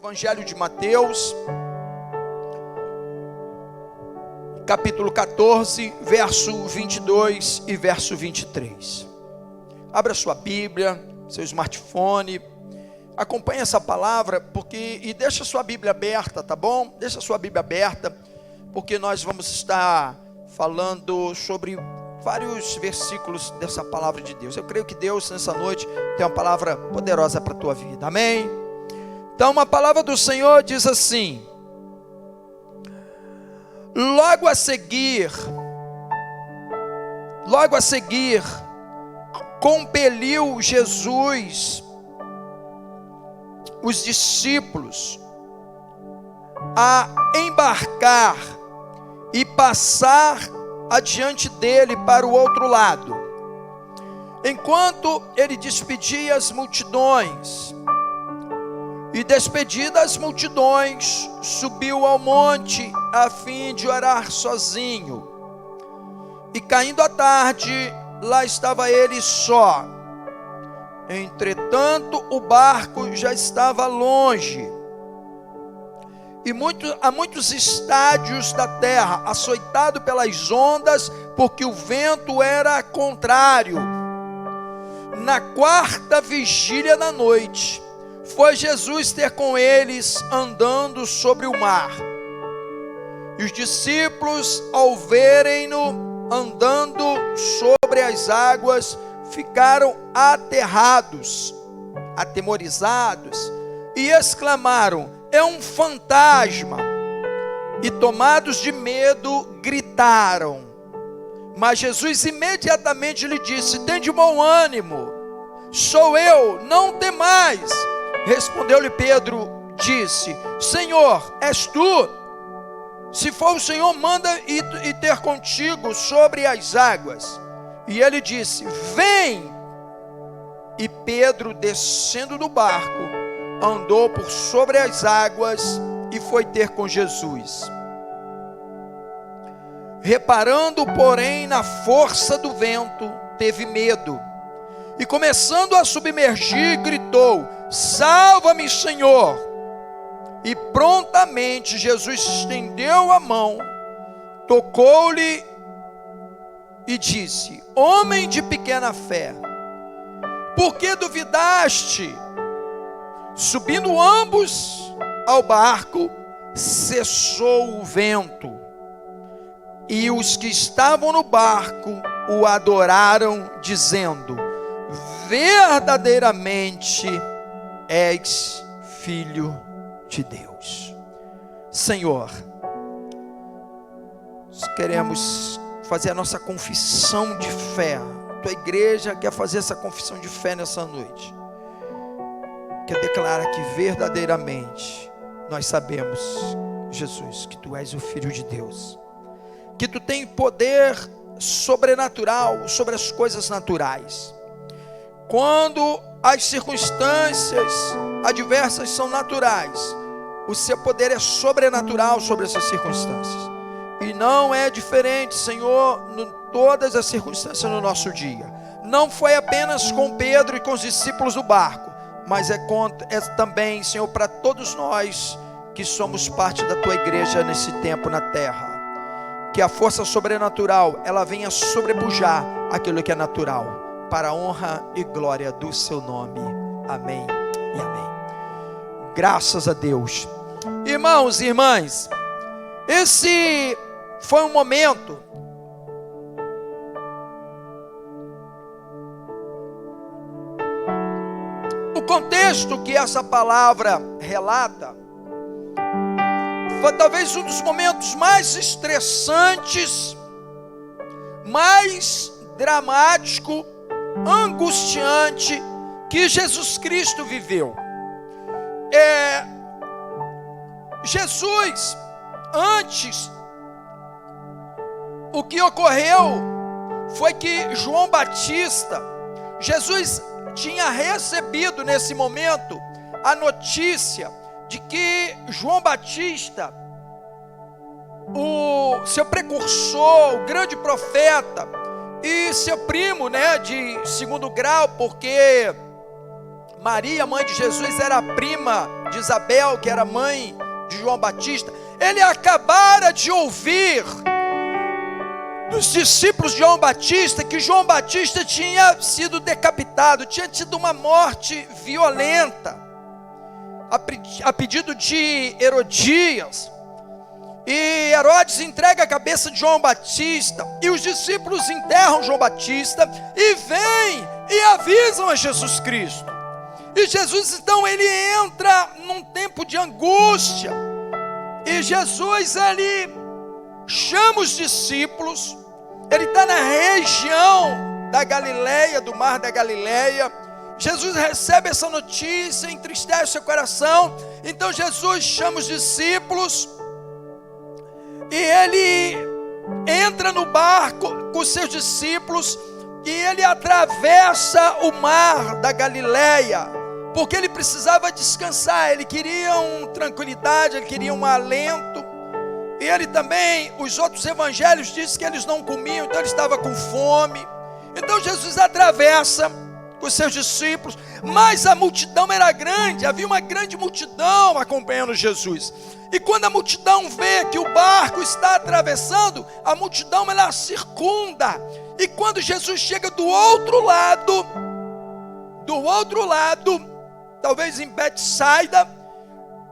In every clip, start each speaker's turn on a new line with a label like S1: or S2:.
S1: Evangelho de Mateus, capítulo 14, verso 22 e verso 23. Abra sua Bíblia, seu smartphone, acompanhe essa palavra, e deixa sua Bíblia aberta, tá bom? Deixa sua Bíblia aberta, porque nós vamos estar falando sobre vários versículos dessa palavra de Deus. Eu creio que Deus, nessa noite, tem uma palavra poderosa para a tua vida, amém? Então, uma palavra do Senhor diz assim: logo a seguir, compeliu Jesus os discípulos a embarcar e passar adiante dele para o outro lado, enquanto ele despedia as multidões. E despedidas as multidões, subiu ao monte a fim de orar sozinho. E caindo a tarde, lá estava ele só. Entretanto, o barco já estava longe, e a muitos estádios da terra, açoitado pelas ondas, porque o vento era contrário. Na quarta vigília da noite, foi Jesus ter com eles andando sobre o mar. E os discípulos, ao verem-no andando sobre as águas, ficaram atemorizados, e exclamaram: é um fantasma! E tomados de medo, gritaram. Mas Jesus imediatamente lhe disse: tende bom ânimo, sou eu, não temais. Respondeu-lhe Pedro, disse: Senhor, és tu? Se for o Senhor, manda ir ter contigo sobre as águas. E ele disse: vem. E Pedro, descendo do barco, andou por sobre as águas e foi ter com Jesus. Reparando, porém, na força do vento, teve medo, e começando a submergir, gritou: salva-me, Senhor! E prontamente Jesus estendeu a mão, tocou-lhe e disse: homem de pequena fé, por que duvidaste? Subindo ambos ao barco, cessou o vento, e os que estavam no barco o adoraram, dizendo: verdadeiramente és Filho de Deus. Senhor, nós queremos fazer a nossa confissão de fé. Tua igreja quer fazer essa confissão de fé nessa noite. Quer declarar que verdadeiramente nós sabemos, Jesus, que Tu és o Filho de Deus, que Tu tens poder sobrenatural sobre as coisas naturais. Quando as circunstâncias adversas são naturais, o Seu poder é sobrenatural sobre essas circunstâncias. E não é diferente, Senhor, em todas as circunstâncias no nosso dia. Não foi apenas com Pedro e com os discípulos do barco, mas é também, Senhor, para todos nós que somos parte da Tua igreja nesse tempo na terra. Que a força sobrenatural, ela venha sobrepujar aquilo que é natural, para a honra e glória do Seu nome. Amém e amém. Graças a Deus. Irmãos e irmãs, esse foi um momento o contexto que essa palavra relata foi talvez um dos momentos mais estressantes, mais dramático, angustiante que Jesus Cristo viveu. Jesus, antes, o que ocorreu foi que João Batista, Jesus tinha recebido nesse momento a notícia de que João Batista, o seu precursor, o grande profeta, e seu primo, de segundo grau, porque Maria, mãe de Jesus, era prima de Isabel, que era mãe de João Batista, ele acabara de ouvir dos discípulos de João Batista que João Batista tinha sido decapitado, tinha tido uma morte violenta, a pedido de Herodias. E Herodes entrega a cabeça de João Batista, e os discípulos enterram João Batista, e vêm e avisam a Jesus Cristo. E Jesus então ele entra num tempo de angústia, e Jesus ele chama os discípulos, ele está na região da Galileia, do mar da Galileia. Jesus recebe essa notícia, entristece seu coração, então Jesus chama os discípulos, e ele entra no barco com seus discípulos, e ele atravessa o mar da Galileia, porque ele precisava descansar, ele queria uma tranquilidade, ele queria um alento. E ele também, os outros evangelhos dizem que eles não comiam, então ele estava com fome. Então Jesus atravessa com seus discípulos, mas a multidão era grande, havia uma grande multidão acompanhando Jesus. E quando a multidão vê que o barco está atravessando, a multidão ela circunda. E quando Jesus chega do outro lado, talvez em Betsaida,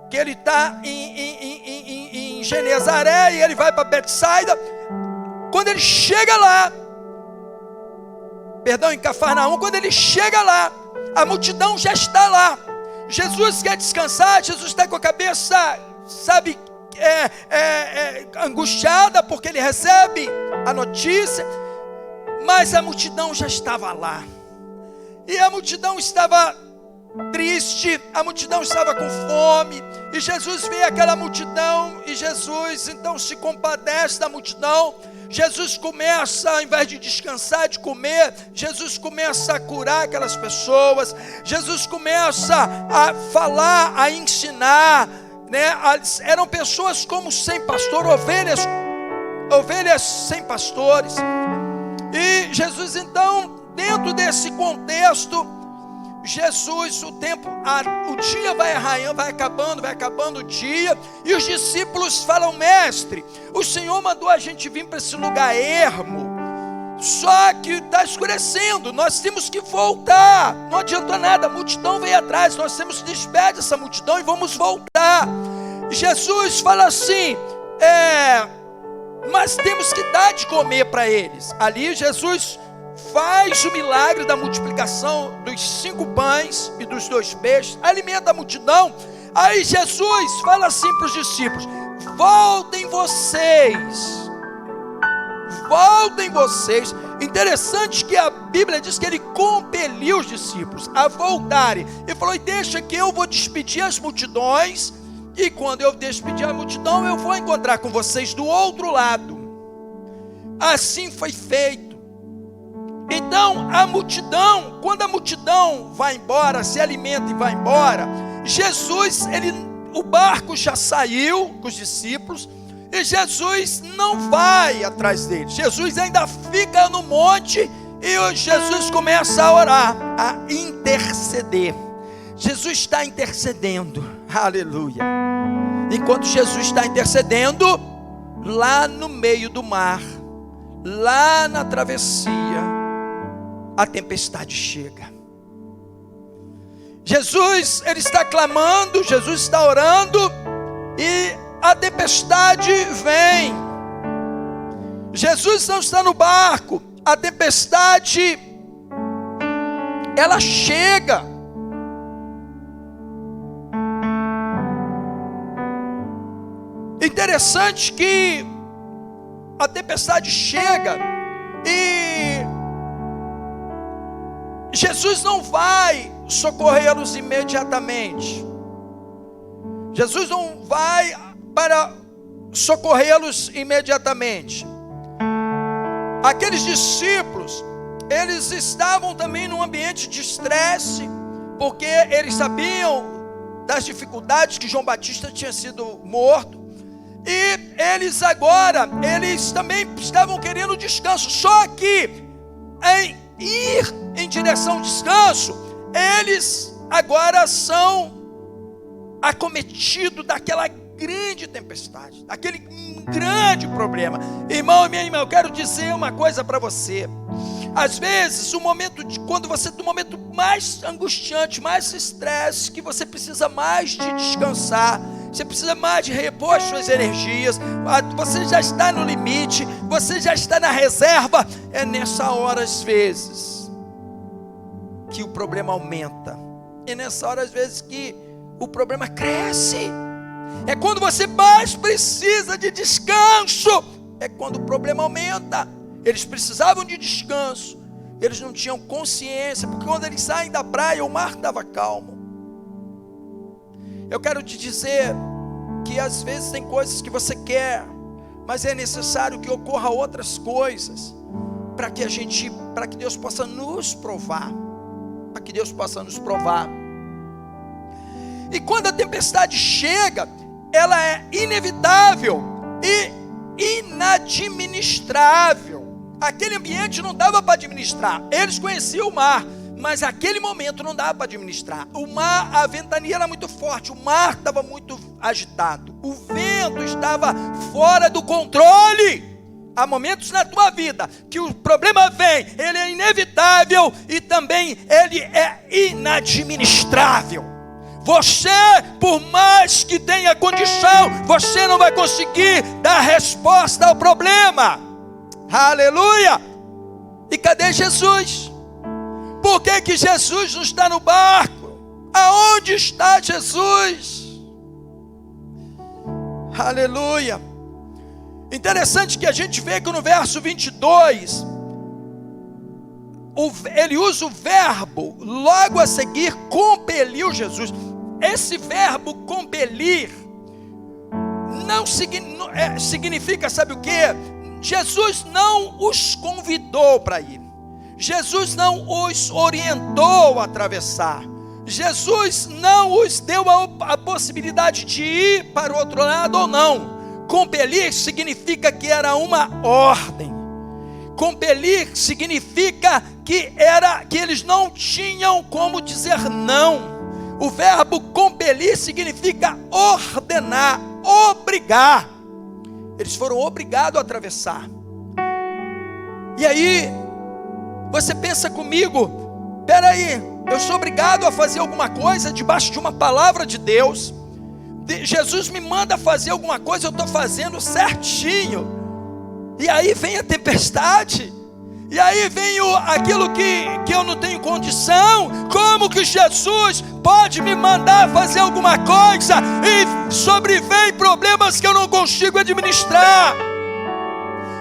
S1: que ele está em Genezaré, e ele vai para Betsaida. Quando ele chega lá, em Cafarnaum, quando ele chega lá, a multidão já está lá. Jesus quer descansar, Jesus está com a cabeça, angustiada, porque ele recebe a notícia, mas a multidão já estava lá, e a multidão estava triste, a multidão estava com fome, e Jesus vê aquela multidão, e Jesus então se compadece da multidão. Jesus começa, ao invés de descansar, de comer, Jesus começa a curar aquelas pessoas, Jesus começa a falar, a ensinar, né? Eram pessoas como sem pastor, ovelhas sem pastores. E Jesus então, dentro desse contexto, o dia vai acabando o dia, e os discípulos falam: mestre, o Senhor mandou a gente vir para esse lugar ermo, só que está escurecendo, nós temos que voltar, não adianta nada, a multidão veio atrás, nós temos que despedir dessa multidão e vamos voltar. E Jesus fala assim: mas temos que dar de comer para eles. Ali Jesus faz o milagre da multiplicação dos 5 pães e dos 2 peixes, alimenta a multidão. Aí Jesus fala assim para os discípulos: voltem vocês. Interessante que a Bíblia diz que ele compeliu os discípulos a voltarem, e falou: e deixa que eu vou despedir as multidões, e quando eu despedir a multidão, eu vou encontrar com vocês do outro lado. Assim foi feito. Então a multidão, quando a multidão vai embora, se alimenta e vai embora, Jesus, o barco já saiu com os discípulos, e Jesus não vai atrás deles. Jesus ainda fica no monte, e Jesus começa a orar, a interceder. Jesus está intercedendo, aleluia. Enquanto Jesus está intercedendo, lá no meio do mar, lá na travessia, a tempestade chega. Jesus, ele está clamando, Jesus está orando, e a tempestade vem. Jesus não está no barco, a tempestade, ela chega. Interessante que a tempestade chega, e Jesus não vai socorrê-los imediatamente. Jesus não vai para socorrê-los imediatamente. Aqueles discípulos, eles estavam também num ambiente de estresse, porque eles sabiam das dificuldades que João Batista tinha sido morto, e eles também estavam querendo descanso. Só que em ir em direção ao descanso, eles agora são acometido daquela grande tempestade, daquele grande problema. Irmão e minha irmã, eu quero dizer uma coisa para você. Às vezes, quando você no momento mais angustiante, mais estresse, que você precisa mais de descansar, você precisa mais de repor suas energias, você já está no limite, você já está na reserva, é nessa hora às vezes que o problema aumenta, é nessa hora às vezes que o problema cresce, é quando você mais precisa de descanso, é quando o problema aumenta. Eles precisavam de descanso, eles não tinham consciência, porque quando eles saem da praia, o mar estava calmo. Eu quero te dizer que às vezes tem coisas que você quer, mas é necessário que ocorra outras coisas, para que Deus possa nos provar, E quando a tempestade chega, ela é inevitável e inadministrável. Aquele ambiente não dava para administrar. Eles conheciam o mar, mas aquele momento não dava para administrar. O mar, a ventania era muito forte, o mar estava muito agitado, o vento estava fora do controle. Há momentos na tua vida que o problema vem, ele é inevitável e também ele é inadministrável. Você, por mais que tenha condição, você não vai conseguir dar resposta ao problema. Aleluia! E cadê Jesus? Por que Jesus não está no barco? Aonde está Jesus? Aleluia! Interessante que a gente vê que no verso 22, ele usa o verbo, logo a seguir, compeliu Jesus. Esse verbo compelir não significa, sabe o que? Jesus não os convidou para ir, Jesus não os orientou a atravessar, Jesus não os deu a possibilidade de ir para o outro lado ou não. Compelir significa que era uma ordem. Compelir significa que eles não tinham como dizer não. O verbo compelir significa ordenar, obrigar. Eles foram obrigados a atravessar. E aí, você pensa comigo, peraí, eu sou obrigado a fazer alguma coisa debaixo de uma palavra de Deus. Jesus me manda fazer alguma coisa, eu estou fazendo certinho. E aí vem a tempestade, e aí vem aquilo que eu não tenho condição. Como que Jesus pode me mandar fazer alguma coisa e sobrevém problemas que eu não consigo administrar?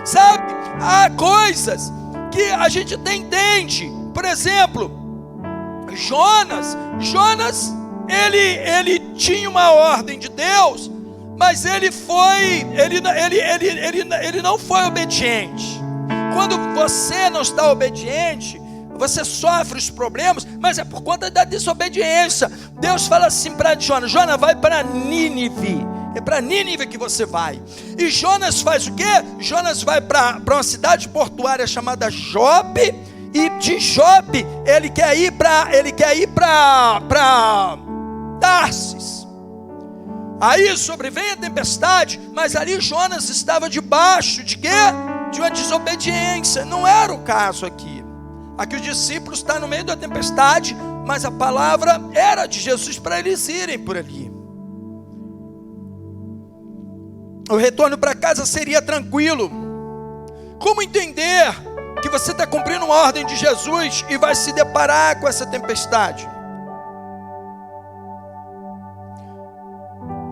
S1: Sabe, há coisas que a gente até entende. Por exemplo, Jonas, ele tinha uma ordem de Deus, mas ele não foi obediente. Quando você não está obediente, você sofre os problemas, mas é por conta da desobediência. Deus fala assim para Jonas: Jonas, vai para Nínive. É para Nínive que você vai. E Jonas faz o quê? Jonas vai para uma cidade portuária chamada Jope. E de Jope ele quer ir para Tarsis. Aí sobrevém a tempestade, mas ali Jonas estava debaixo de quê? De uma desobediência. Não era o caso aqui. Aqui os discípulos estão no meio da tempestade, mas a palavra era de Jesus para eles irem por ali. O retorno para casa seria tranquilo. Como entender que você está cumprindo uma ordem de Jesus e vai se deparar com essa tempestade?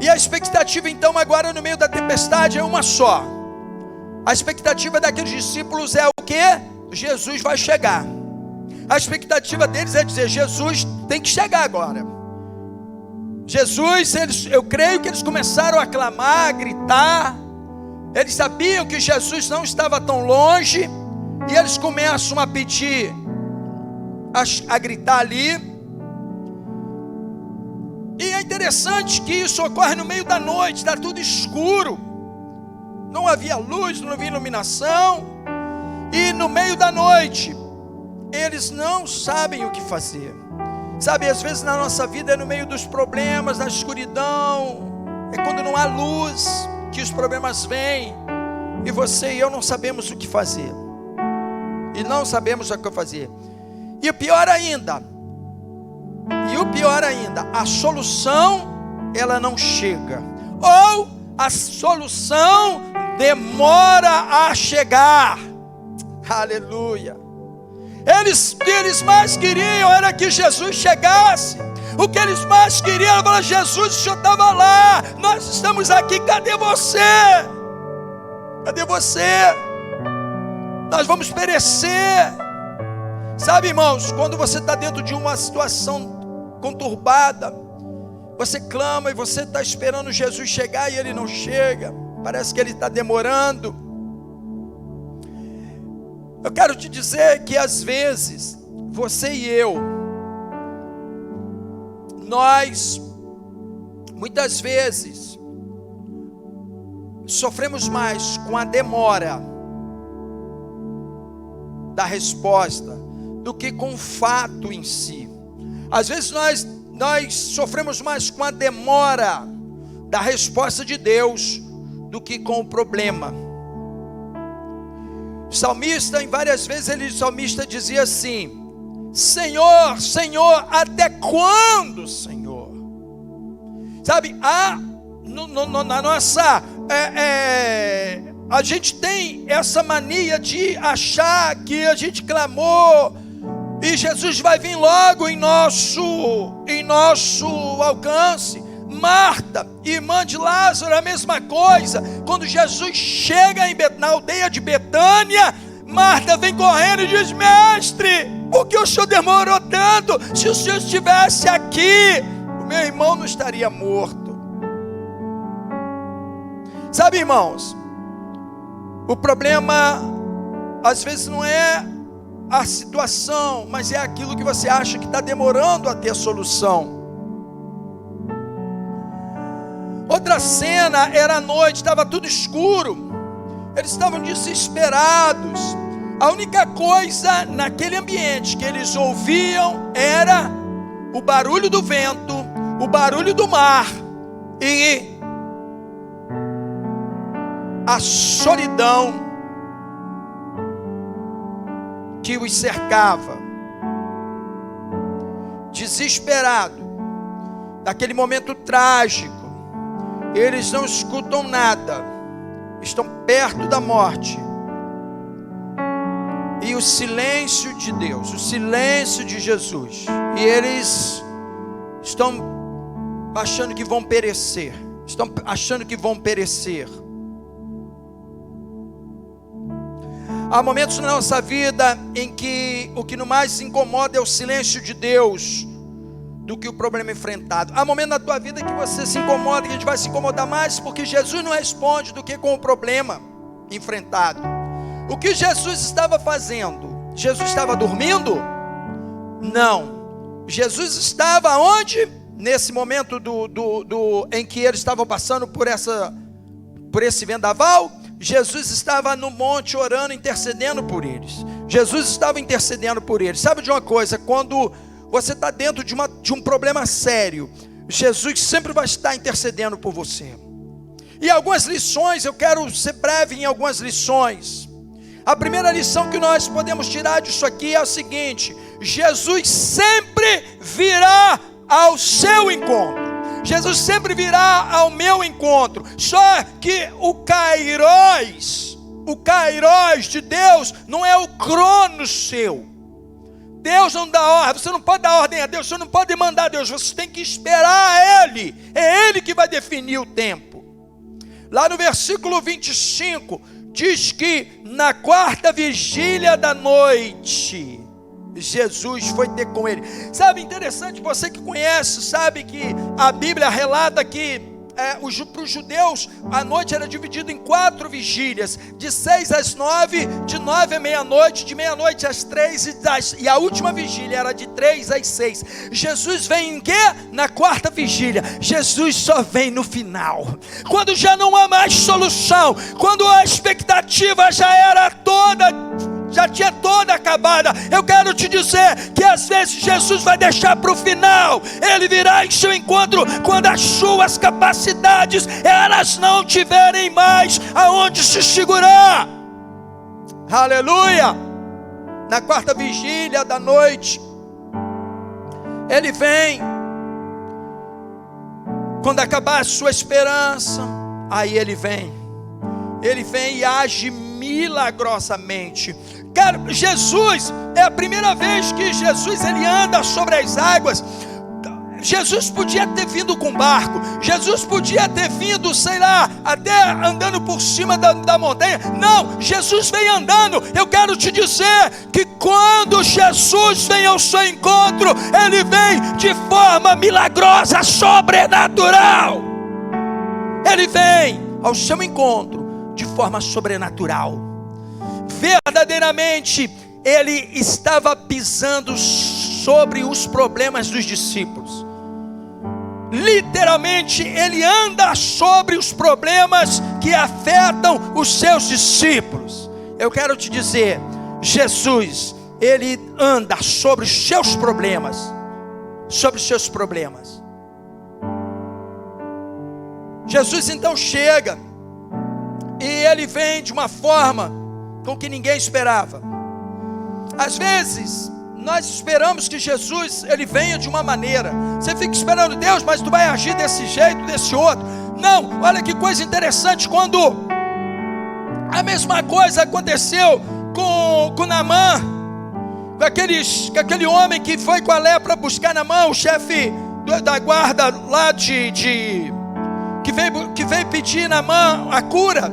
S1: E a expectativa então agora no meio da tempestade é uma só. A expectativa daqueles discípulos é o quê? Jesus vai chegar. A expectativa deles é dizer: Jesus tem que chegar agora. Jesus, eu creio que eles começaram a clamar, a gritar. Eles sabiam que Jesus não estava tão longe, e eles começam a pedir, a gritar ali. E é interessante que isso ocorre no meio da noite, está tudo escuro, não havia luz, não havia iluminação, e no meio da noite, eles não sabem o que fazer. Sabe, às vezes na nossa vida é no meio dos problemas, na escuridão, é quando não há luz que os problemas vêm, e você e eu não sabemos o que fazer, e o pior ainda, a solução ela não chega, ou a solução demora a chegar. Aleluia. O que eles mais queriam era que Jesus chegasse. O que eles mais queriam era falar: Jesus, o Senhor estava lá, nós estamos aqui, cadê você? Cadê você? Nós vamos perecer. Sabe, irmãos, quando você está dentro de uma situação conturbada, você clama e você está esperando Jesus chegar e Ele não chega, parece que Ele está demorando. Eu quero te dizer que às vezes, você e eu, nós, muitas vezes, sofremos mais com a demora da resposta do que com o fato em si. Às vezes nós sofremos mais com a demora da resposta de Deus do que com o problema. O salmista, em várias vezes, o salmista dizia assim: Senhor, Senhor, até quando, Senhor? Sabe, na nossa, a gente tem essa mania de achar que a gente clamou e Jesus vai vir logo em nosso alcance. Marta, irmã de Lázaro, a mesma coisa. Quando Jesus chega na aldeia de Betânia, Marta vem correndo e diz: Mestre, por que o Senhor demorou tanto? Se o Senhor estivesse aqui, o meu irmão não estaria morto. Sabe, irmãos, o problema às vezes não é a situação, mas é aquilo que você acha que está demorando a ter a solução. Outra cena era à noite, estava tudo escuro, eles estavam desesperados. A única coisa naquele ambiente que eles ouviam era o barulho do vento, o barulho do mar e a solidão que os cercava. Desesperado, naquele momento trágico, eles não escutam nada, estão perto da morte, e o silêncio de Deus, o silêncio de Jesus, e eles estão achando que vão perecer, Há momentos na nossa vida em que o que mais incomoda é o silêncio de Deus do que o problema enfrentado. Há momentos na tua vida que você se incomoda, que a gente vai se incomodar mais porque Jesus não responde do que com o problema enfrentado. O que Jesus estava fazendo? Jesus estava dormindo? Não. Jesus estava onde? Nesse momento em que eles estavam passando por esse vendaval, Jesus estava no monte orando, intercedendo por eles. Jesus estava intercedendo por eles. Sabe de uma coisa? Quando você está dentro de um problema sério, Jesus sempre vai estar intercedendo por você. E algumas lições, eu quero ser breve em algumas lições. A primeira lição que nós podemos tirar disso aqui é a seguinte: Jesus sempre virá ao seu encontro. Jesus sempre virá ao meu encontro. Só que o Kairos de Deus não é o cronos seu. Deus não dá ordem, você não pode dar ordem a Deus, você não pode mandar a Deus, você tem que esperar Ele. É Ele que vai definir o tempo. Lá no versículo 25, diz que na quarta vigília da noite, Jesus foi ter com ele. Sabe, interessante, você que conhece, sabe que a Bíblia relata que para os judeus a noite era dividida em 4 vigílias, de 6 às 9, de 9 à meia-noite, de meia-noite às 3 e a última vigília era de 3 às 6. Jesus vem em quê? Na quarta vigília. Jesus só vem no final, quando já não há mais solução, quando a expectativa já era toda já tinha toda acabada. Eu quero te dizer que às vezes Jesus vai deixar para o final. Ele virá em seu encontro quando as suas capacidades, elas não tiverem mais aonde se segurar. Aleluia! Na quarta vigília da noite, Ele vem. Quando acabar a sua esperança, aí Ele vem e age milagrosamente. Cara, Jesus, é a primeira vez que Jesus ele anda sobre as águas. Jesus podia ter vindo com barco, Jesus podia ter vindo, sei lá, até andando por cima da montanha. Não, Jesus vem andando. Eu quero te dizer que quando Jesus vem ao seu encontro, Ele vem de forma milagrosa, sobrenatural. Ele vem ao seu encontro de forma sobrenatural. Verdadeiramente, Ele estava pisando sobre os problemas dos discípulos. Literalmente, Ele anda sobre os problemas que afetam os seus discípulos. Eu quero te dizer, Jesus, Ele anda sobre os seus problemas. Sobre os seus problemas. Jesus então chega, e Ele vem de uma forma com que ninguém esperava. Às vezes nós esperamos que Jesus ele venha de uma maneira. Você fica esperando, Deus, mas tu vai agir desse jeito, desse outro. Não, olha que coisa interessante. Quando a mesma coisa aconteceu com Naamã, com aquele homem que foi com a lepra buscar Naamã, o chefe da guarda lá que veio pedir Naamã a cura.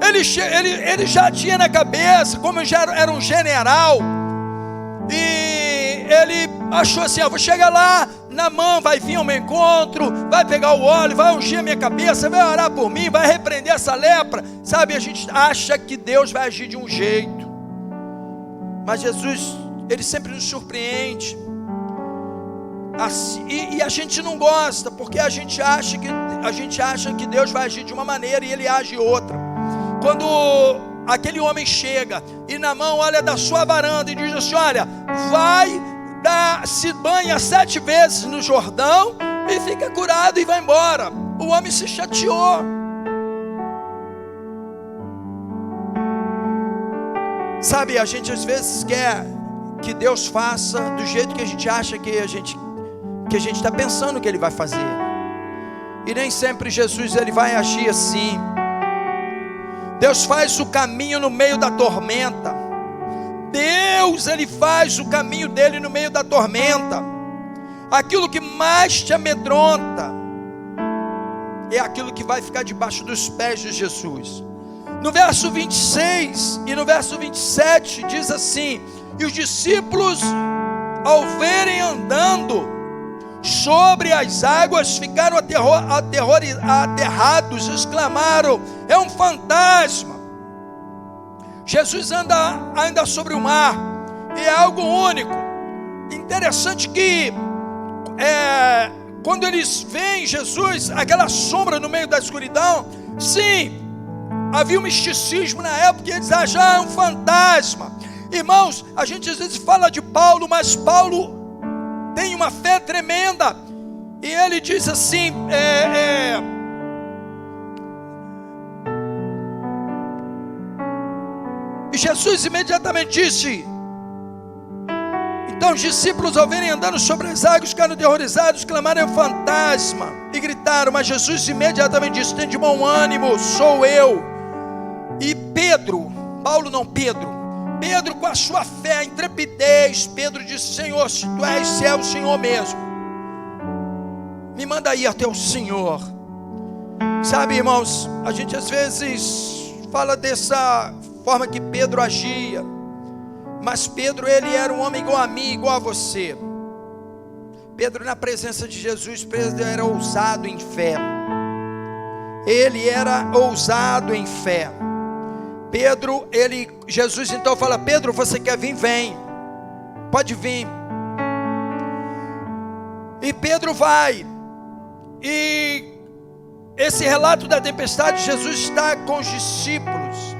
S1: Ele já tinha na cabeça, como já era um general, e ele achou assim: vou chegar lá, Naamã vai vir ao meu encontro, vai pegar o óleo, vai ungir a minha cabeça, vai orar por mim, vai repreender essa lepra. Sabe, a gente acha que Deus vai agir de um jeito, mas Jesus, Ele sempre nos surpreende. Assim, e a gente não gosta, porque a gente acha que Deus vai agir de uma maneira e Ele age outra. Quando aquele homem chega e Naamã olha da sua varanda e diz assim: olha, se banha 7 vezes no Jordão e fica curado e vai embora. O homem se chateou. Sabe, a gente às vezes quer que Deus faça do jeito que a gente acha que a gente está pensando que Ele vai fazer, e nem sempre Jesus ele vai agir assim. Deus faz o caminho no meio da tormenta. Deus ele faz o caminho dele no meio da tormenta. Aquilo que mais te amedronta é aquilo que vai ficar debaixo dos pés de Jesus. No verso 26 e no verso 27 diz assim: e os discípulos, ao verem andando sobre as águas, ficaram aterrados, exclamaram: é um fantasma. Jesus anda sobre o mar, e é algo único. Interessante que quando eles veem Jesus, aquela sombra no meio da escuridão, sim, havia um misticismo na época, e eles achavam: é um fantasma. Irmãos, a gente às vezes fala de Paulo, mas Paulo tem uma fé tremenda, e ele diz assim, e Jesus imediatamente disse. Então os discípulos, ao verem andando sobre as águas, ficaram aterrorizados, clamaram: é um fantasma, e gritaram. Mas Jesus imediatamente disse: tem de bom ânimo, sou eu. E Pedro, Pedro, com a sua fé, a intrepidez, Pedro disse: Senhor, se tu és, se é o Senhor mesmo, me manda ir até o Senhor. Sabe, irmãos, a gente às vezes fala dessa forma que Pedro agia, mas Pedro, ele era um homem igual a mim, igual a você. Pedro, na presença de Jesus, Pedro era ousado em fé. Ele era ousado em fé. Pedro, Jesus então fala: Pedro, você quer vir? Vem, pode vir. E Pedro vai, e esse relato da tempestade, Jesus está com os discípulos.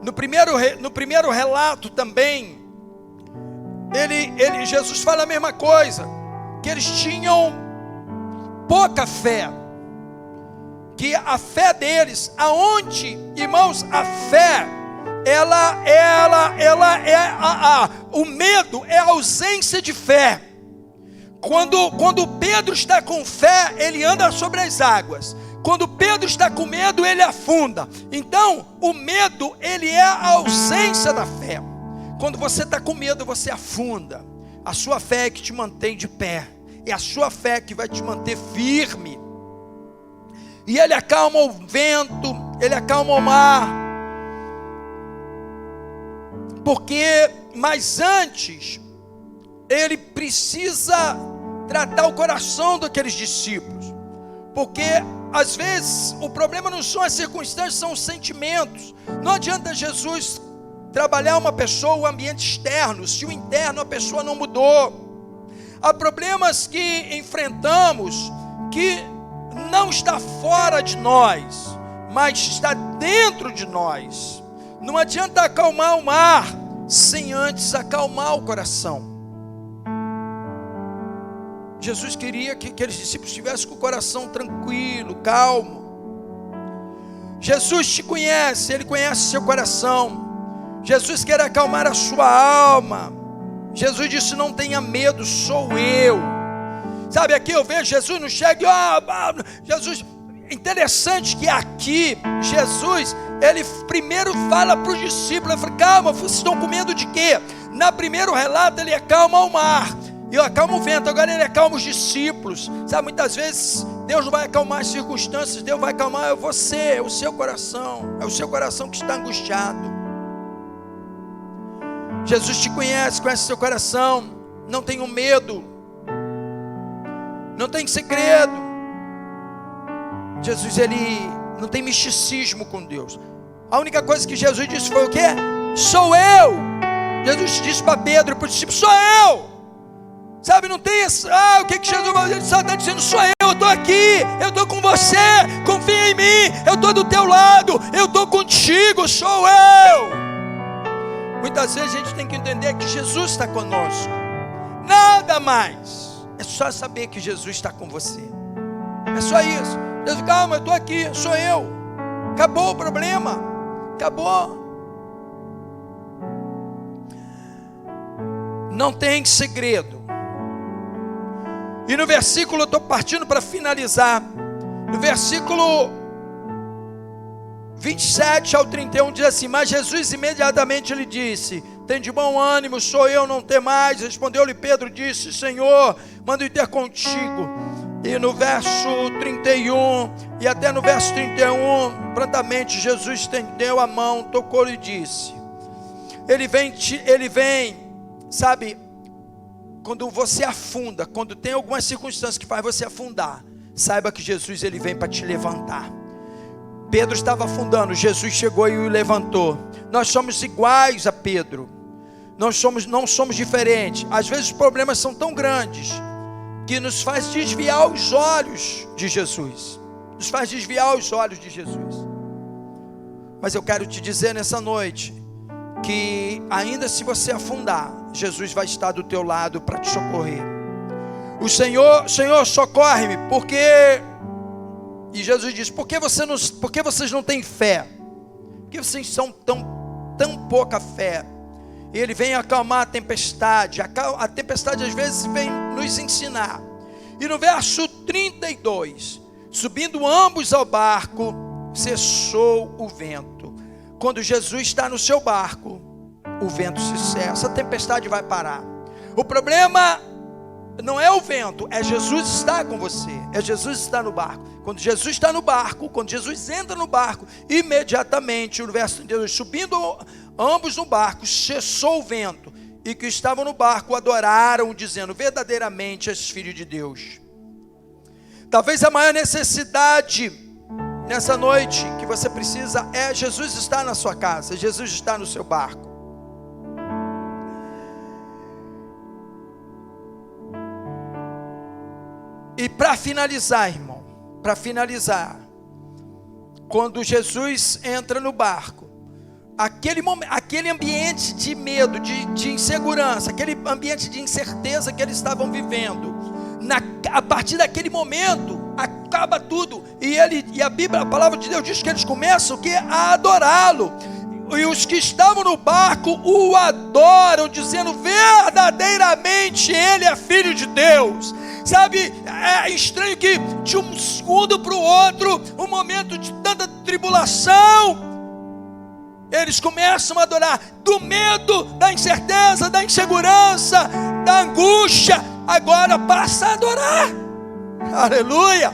S1: No primeiro relato também, Jesus fala a mesma coisa, que eles tinham pouca fé, que a fé deles, aonde, irmãos, a fé, o medo é a ausência de fé. Quando Pedro está com fé, ele anda sobre as águas. Quando Pedro está com medo, ele afunda. Então, o medo, ele é a ausência da fé. Quando você está com medo, você afunda. A sua fé é que te mantém de pé. É a sua fé que vai te manter firme. E ele acalma o vento, ele acalma o mar. Porque, mas antes, ele precisa tratar o coração daqueles discípulos. Porque, às vezes, o problema não são as circunstâncias, são os sentimentos. Não adianta Jesus trabalhar uma pessoa, o ambiente externo, se o interno a pessoa não mudou. Há problemas que enfrentamos que não está fora de nós, mas está dentro de nós. Não adianta acalmar o mar sem antes acalmar o coração. Jesus queria que aqueles discípulos estivessem com o coração tranquilo, calmo. Jesus te conhece, Ele conhece seu coração. Jesus quer acalmar a sua alma. Jesus disse: não tenha medo, sou eu. Sabe, aqui eu vejo Jesus não chega, Jesus, interessante que aqui, Jesus, ele primeiro fala para os discípulos, ele fala: calma, vocês estão com medo de quê? Na primeiro relato ele acalma o mar, e acalma o vento, agora ele acalma os discípulos. Sabe, muitas vezes Deus não vai acalmar as circunstâncias, Deus vai acalmar você, o seu coração, é o seu coração que está angustiado. Jesus te conhece, conhece seu coração. Não tenha medo, não tem segredo. Jesus, ele não tem misticismo com Deus. A única coisa que Jesus disse foi o quê? Sou eu. Jesus disse para Pedro e para os discípulos: sou eu. Sabe, não tem isso. O que Jesus só está dizendo? Sou eu estou aqui, eu estou com você, confia em mim, eu estou do teu lado, eu estou contigo, sou eu. Muitas vezes a gente tem que entender que Jesus está conosco, nada mais. É só saber que Jesus está com você. É só isso. Deus, calma, eu estou aqui, sou eu. Acabou o problema. Acabou. Não tem segredo. E no versículo, eu estou partindo para finalizar. No versículo 27 ao 31 diz assim: mas Jesus imediatamente lhe disse: tem de bom ânimo, sou eu, não temais. Respondeu-lhe Pedro, disse: Senhor, mando ir ter contigo. E no verso 31 e até no verso 31, prontamente Jesus estendeu a mão, tocou-lhe e disse. Ele vem, sabe, quando você afunda, quando tem algumas circunstâncias que faz você afundar, saiba que Jesus, ele vem para te levantar. Pedro estava afundando, Jesus chegou e o levantou. Nós somos iguais a Pedro. Não somos diferentes. Às vezes os problemas são tão grandes que nos faz desviar os olhos de Jesus. Nos faz desviar os olhos de Jesus. Mas eu quero te dizer nessa noite que ainda se você afundar, Jesus vai estar do teu lado para te socorrer. O Senhor, socorre-me, porque... E Jesus diz: por que vocês não têm fé? Por que vocês são tão pouca fé? E ele vem acalmar a tempestade. A tempestade às vezes vem nos ensinar. E no verso 32, subindo ambos ao barco, cessou o vento. Quando Jesus está no seu barco, o vento se cessa, a tempestade vai parar. O problema não é o vento, é Jesus estar com você, é Jesus estar no barco. Quando Jesus está no barco, quando Jesus entra no barco, imediatamente, o verso 32, subindo ambos no barco, cessou o vento, e que estavam no barco adoraram, dizendo: verdadeiramente és filho de Deus. Talvez a maior necessidade nessa noite que você precisa é Jesus estar na sua casa, Jesus estar no seu barco. E para finalizar, irmão, quando Jesus entra no barco, aquele ambiente de medo, de insegurança, aquele ambiente de incerteza que eles estavam vivendo, a partir daquele momento acaba tudo, e a palavra de Deus diz que eles começam a adorá-lo, e os que estavam no barco o adoram, dizendo: verdadeiramente ele é filho de Deus. Sabe, é estranho que de um segundo para o outro, um momento de tanta tribulação, eles começam a adorar. Do medo, da incerteza, da insegurança, da angústia, agora passa a adorar. Aleluia.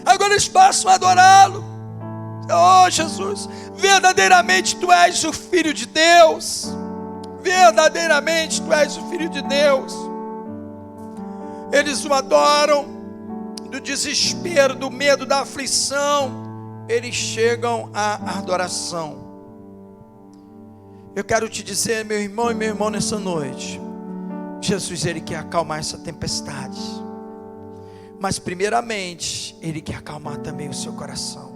S1: Agora eles passam a adorá-lo. Oh Jesus, verdadeiramente tu és o Filho de Deus. Verdadeiramente tu és o Filho de Deus. Eles o adoram. Do desespero, do medo, da aflição, eles chegam à adoração. Eu quero te dizer, meu irmão e meu irmão, nessa noite, Jesus, ele quer acalmar essa tempestade, mas primeiramente ele quer acalmar também o seu coração.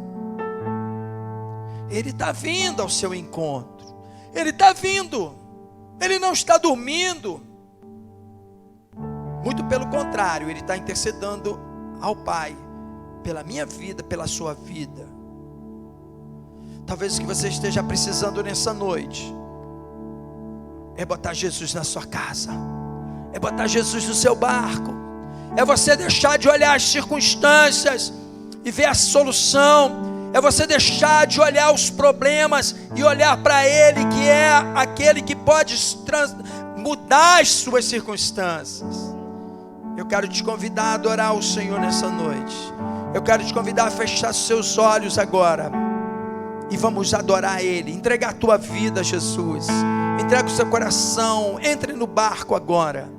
S1: Ele está vindo ao seu encontro, ele está vindo, ele não está dormindo, muito pelo contrário, ele está intercedendo ao Pai, pela minha vida, pela sua vida. Talvez o que você esteja precisando nessa noite é botar Jesus na sua casa, é botar Jesus no seu barco, é você deixar de olhar as circunstâncias e ver a solução, é você deixar de olhar os problemas e olhar para Ele, que é aquele que pode mudar as suas circunstâncias. Eu quero te convidar a adorar o Senhor nessa noite. Eu quero te convidar a fechar seus olhos agora e vamos adorar Ele. Entrega a tua vida a Jesus, entrega o seu coração, entre no barco agora.